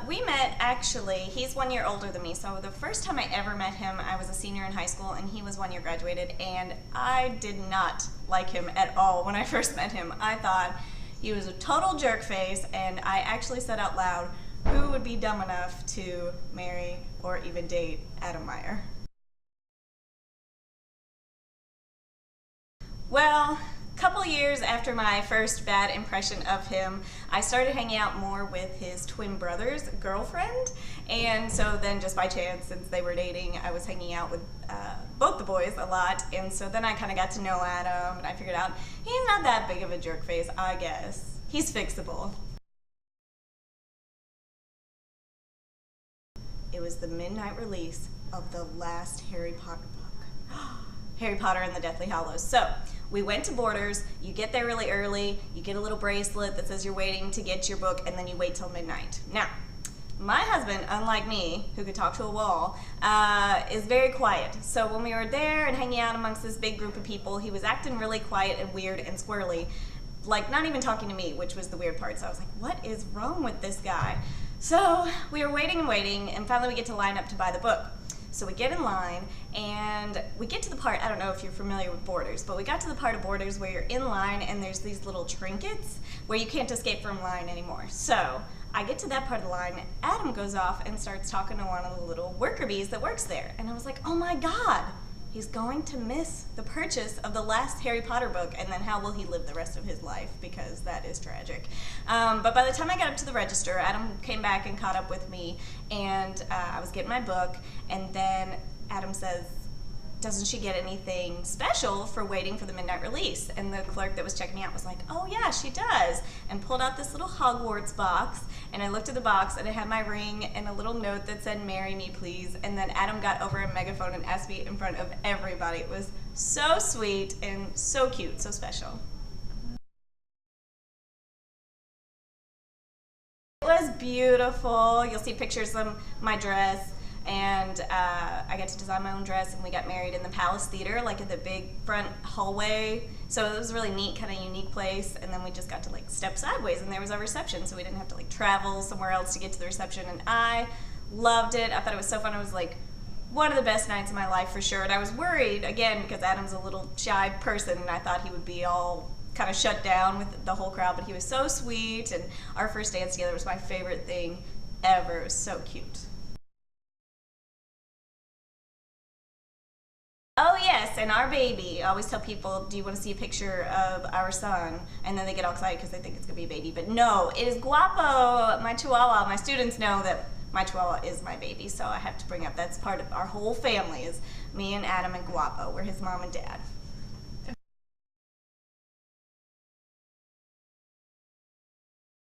We met, actually, he's 1 year older than me, so the first time I ever met him, I was a senior in high school, and he was 1 year graduated, and I did not like him at all when I first met him. I thought he was a total jerk face, and I actually said out loud, who would be dumb enough to marry or even date Adam Meyer? Well, a couple years after my first bad impression of him, I started hanging out more with his twin brother's girlfriend, and so then just by chance, since they were dating, I was hanging out with both the boys a lot, and so then I kind of got to know Adam, and I figured out he's not that big of a jerk face, I guess. He's fixable. It was the midnight release of the last Harry Potter book. Harry Potter and the Deathly Hallows. So we went to Borders, you get there really early, you get a little bracelet that says you're waiting to get your book, and then you wait till midnight. Now, my husband, unlike me, who could talk to a wall, is very quiet. So when we were there and hanging out amongst this big group of people, he was acting really quiet and weird and squirrely, like not even talking to me, which was the weird part. So I was like, what is wrong with this guy? So we were waiting and waiting, and finally we get to line up to buy the book. So we get in line, and we get to the part, I don't know if you're familiar with Borders, but we got to the part of Borders where you're in line and there's these little trinkets where you can't escape from line anymore. So I get to that part of the line, Adam goes off and starts talking to one of the little worker bees that works there. And I was like, oh my God, he's going to miss the purchase of the last Harry Potter book, and then how will he live the rest of his life, because that is tragic. But by the time I got up to the register, Adam came back and caught up with me, and I was getting my book, and then Adam says, doesn't she get anything special for waiting for the midnight release? And the clerk that was checking me out was like, oh yeah, she does, and pulled out this little Hogwarts box, and I looked at the box, and it had my ring and a little note that said, marry me please, and then Adam got over a megaphone and asked me in front of everybody. It was so sweet and so cute, so special. It was beautiful. You'll see pictures of my dress. And I got to design my own dress, and we got married in the Palace Theater, like in the big front hallway. So it was a really neat, kind of unique place. And then we just got to like step sideways, and there was our reception, so we didn't have to like travel somewhere else to get to the reception. And I loved it. I thought it was so fun. It was like one of the best nights of my life for sure. And I was worried again because Adam's a little shy person, and I thought he would be all kind of shut down with the whole crowd. But he was so sweet, and our first dance together was my favorite thing ever. It was so cute. Oh yes, and our baby. I always tell people, do you want to see a picture of our son? And then they get all excited because they think it's going to be a baby. But no, it is Guapo, my Chihuahua. My students know that my Chihuahua is my baby, so I have to bring up that's part of our whole family is me and Adam and Guapo. We're his mom and dad.